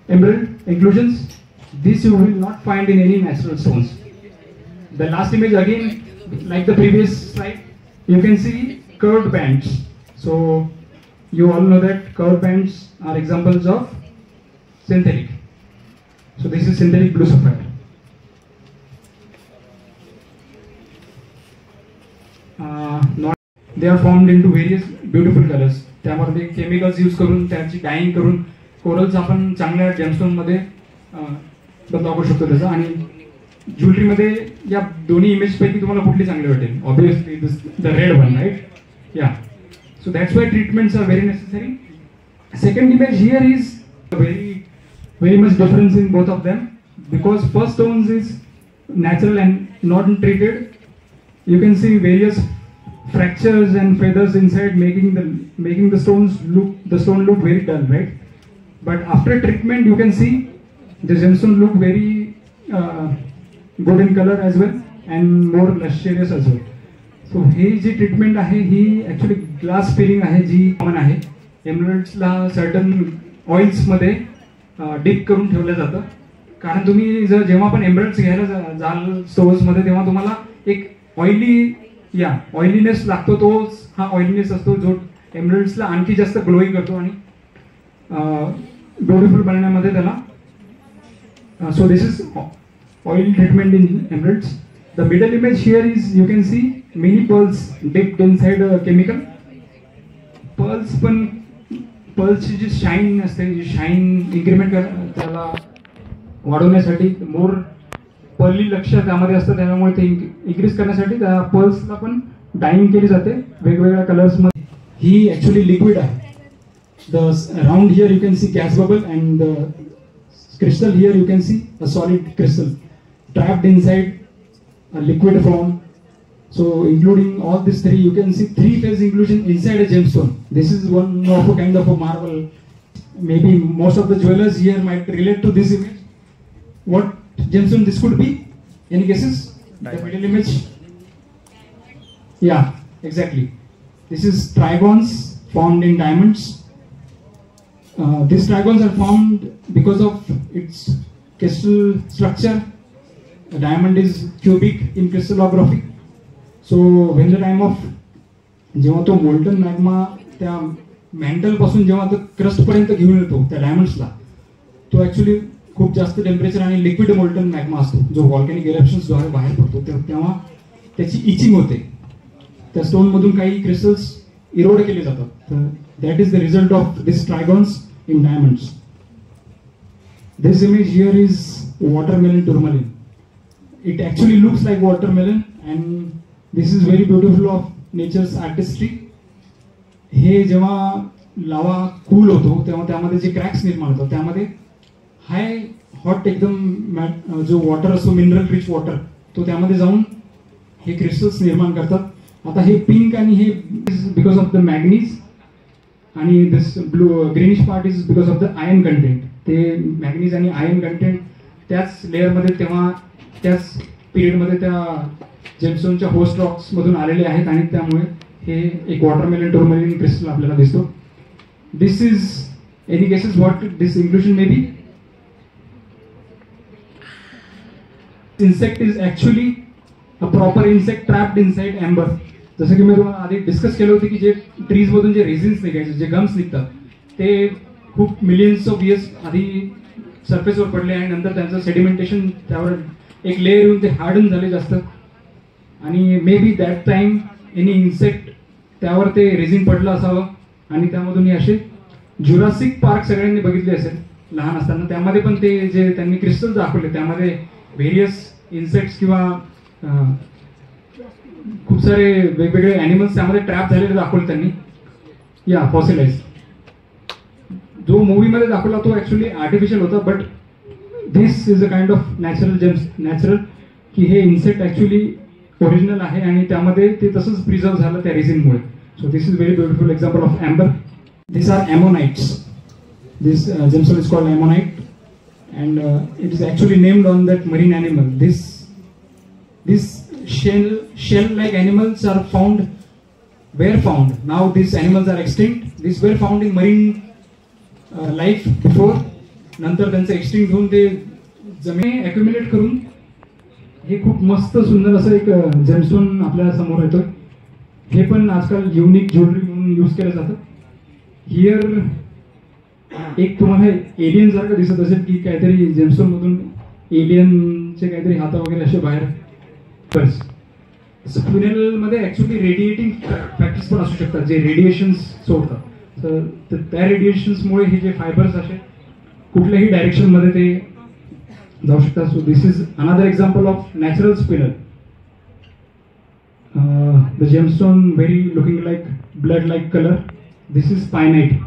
emerald inclusions. This you will not find in any natural stones. The last image again, like the previous slide, you can see curved bands. So you all know that curved bands are examples of synthetic. So this is synthetic blue sapphire. They are formed into various beautiful colors. त्यामध्ये chemicals use करून त्याची dying करून corals आपण चांगल्या gemstone मध्ये बदलाव करू शकतो त्याचा. आणि ज्वेलरी मध्ये या दोन्ही इमेज पैकी तुम्हाला कुठली चांगली वाटेल? Obviously the red one, right? या. So that's why treatments are very necessary. Second image here is very much difference in both of them, because first stones is natural and not treated. You can see various fractures and feathers inside, making the stone look very dull, right? but after treatment you can see the gemstone look very good in color as well and more lustrous as well. So हे जी treatment आहे ही actually glass feeling आहे जी common आहे. एमरल्ड्सला certain ऑइल्समध्ये deep करून ठेवलं जातं, कारण तुम्ही जेव्हा पण एमरल्ड्स घ्यायला जाल स्टोर्समध्ये तेव्हा तुम्हाला एक ऑइलीनेस लागतो. तोच हा ऑइलीनेस असतो जो एमरल्ड्सला आणखी जास्त ग्लोईंग करतो आणि ब्युटिफुल बनवण्यामध्ये त्याला. So this is oil treatment in emeralds. The middle image here is you can see many pearls dipped inside a chemical. Pearls जी शाईन असते, जी शाईन इन्क्रीमेंट त्याला वाढवण्यासाठी मोर पर्ली लक्ष त्यामध्ये असतं, त्यामुळे ते इन्क्रीज करण्यासाठी त्या पर्ल्सला पण डाईंग केली जाते वेगवेगळ्या कलर्समध्ये. ही ॲक्च्युली लिक्विड आहे. The round here you can C gas bubble and the crystal here you can C a solid crystal trapped inside a liquid form. So including all these three, you can see three-phase inclusion inside a gemstone. This is one of a kind of a marvel. Maybe most of the jewelers here might relate to this image. What gemstone this could be? Any guesses? The middle image. Yeah, exactly. This is trigons formed in diamonds. These trigons are formed because of its crystal structure. A diamond is cubic in crystallography. So when the time of जेव्हा तो molten magma त्या mantle पासून जेव्हा तो crust पर्यंत घेऊन येतो त्या डायमंड्सला, तो ऍक्च्युली खूप जास्त टेम्परेचर आणि लिक्विड मोल्टन मॅग्मा असतो जो व्हॉल्कॅनिक इरप्शन्सद्वारे बाहेर पडतो. तेव्हा त्याची इचिंग होते, त्या स्टोन मधून काही क्रिस्टल्स इरोड केले जातात. That is the result of this trigons in diamonds. This image here is watermelon tourmaline. It actually looks like watermelon and this is very beautiful of nature's artistry. हे जेव्हा लावा cool होतो तेव्हा त्यामध्ये जे cracks निर्माण होतात त्यामध्ये हाय हॉट एकदम जो वॉटर असतो मिनरल रिच वॉटर तो त्यामध्ये जाऊन हे क्रिस्टल्स निर्माण करतात. आता हे पिंक आणि हे बिकॉज ऑफ द मॅग्नीज आणि this blue greenish part is because of the iron content. ते मॅग्नीज आणि आयर्न कंटेंट त्याच लेअरमध्ये तेव्हा त्याच पिरियडमध्ये त्या जेमस्टोनच्या होस्ट रॉक्स मधून आलेले आहेत आणि त्यामुळे हे एक वॉटरमेलन टोरमेलिन क्रिस्टल आपल्याला दिसतो. This is any guesses what this inclusion may be? Insect is actually a proper insect trapped inside amber. जसं की मी तुम्हाला आधी डिस्कस केलं होतं की जे ट्रीज मधून जे रेझिन्स निघायचे, जे गम्स निघतात ते खूप मिलियन्स ऑफ इयर्स आधी सरफेसवर पडले आणि नंतर त्यांचं सेडिमेंटेशन त्यावर एक लेअर येऊन ते हार्डन झाले जास्त आणि may be that time any insect त्यावर ते रेझिन पडलं असावं आणि त्यामधून असे जुरासिक पार्क सगळ्यांनी बघितले असेल लहान असताना. त्यामध्ये पण ते जे त्यांनी क्रिस्टल दाखवले त्यामध्ये व्हेरियस इन्सेक्ट्स किंवा खूप सारे वेगवेगळे ॲनिमल्स त्यामध्ये ट्रॅप झालेले दाखवले त्यांनी. या फॉसिलाइज जो मूवीमध्ये दाखवला तो ऍक्च्युली आर्टिफिशियल होता, but this is a kind of natural की हे इन्सेक्ट ऍक्च्युली ओरिजिनल आहे आणि त्यामध्ये ते तसंच प्रिझर्व झालं त्या रिझिनमुळे. So this is very beautiful example of amber. This are ammonites. This gemstone is called ammonite and it is actually named on that marine animal. This shell like animals are found, were found, now these animals are extinct. These were found in marine life before, नंतर त्यांचं extinct होऊन ते जमीन accumulate करून हे खूप मस्त सुंदर असं एक जेमस्टोन आपल्या समोर येतोय. हे पण आजकाल युनिक ज्वेलरी म्हणून यूज केलं जातं. हिअर एक तुम्हाला एलियन सारखं दिसत असेल की काहीतरी जेमस्टोन मधून एलियनचे काहीतरी हात वगैरे असे बाहेर. फ्युनेरल मध्ये ऍक्च्युली रेडिएटिंग फॅक्टर्स पण असू शकतात जे रेडिएशन्स सोडतात. तर त्या रेडिएशन्समुळे हे जे फायबर्स असे कुठल्याही डायरेक्शन मध्ये ते जाऊ शकतात. So this is another example of natural spinel. The gemstone very looking like blood like colour. This is painite.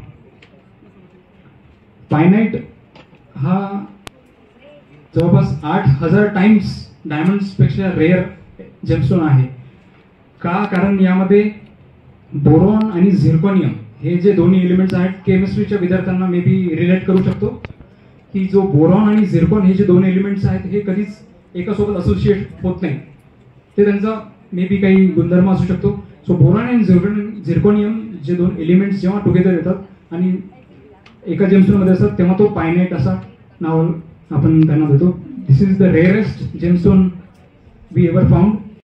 Painite हा जवळपास 8,000 टाइम्स डायमंड्स पेक्षा रेअर जेमस्टोन आहे. का? कारण यामध्ये बोरॉन आणि झिर्कॉनियम हे जे दोन्ही एलिमेंट्स आहेत केमिस्ट्रीच्या विद्यार्थ्यांना मे बी रिलेट करू शकतो की जो बोरॉन आणि झिर्कॉन हे जे दोन एलिमेंट्स आहेत हे कधीच एकासोबत असोसिएट होत नाही. ते त्यांचा मे बी काही गुणधर्म असू शकतो. सो बोरॉन आणि झिर्कोनियम जे दोन एलिमेंट्स जेव्हा टुगेदर येतात आणि एका जेमस्टोनमध्ये असतात तेव्हा तो पायनाईट असा नाव आपण त्यांना देतो. This is the rarest gemstone we ever found.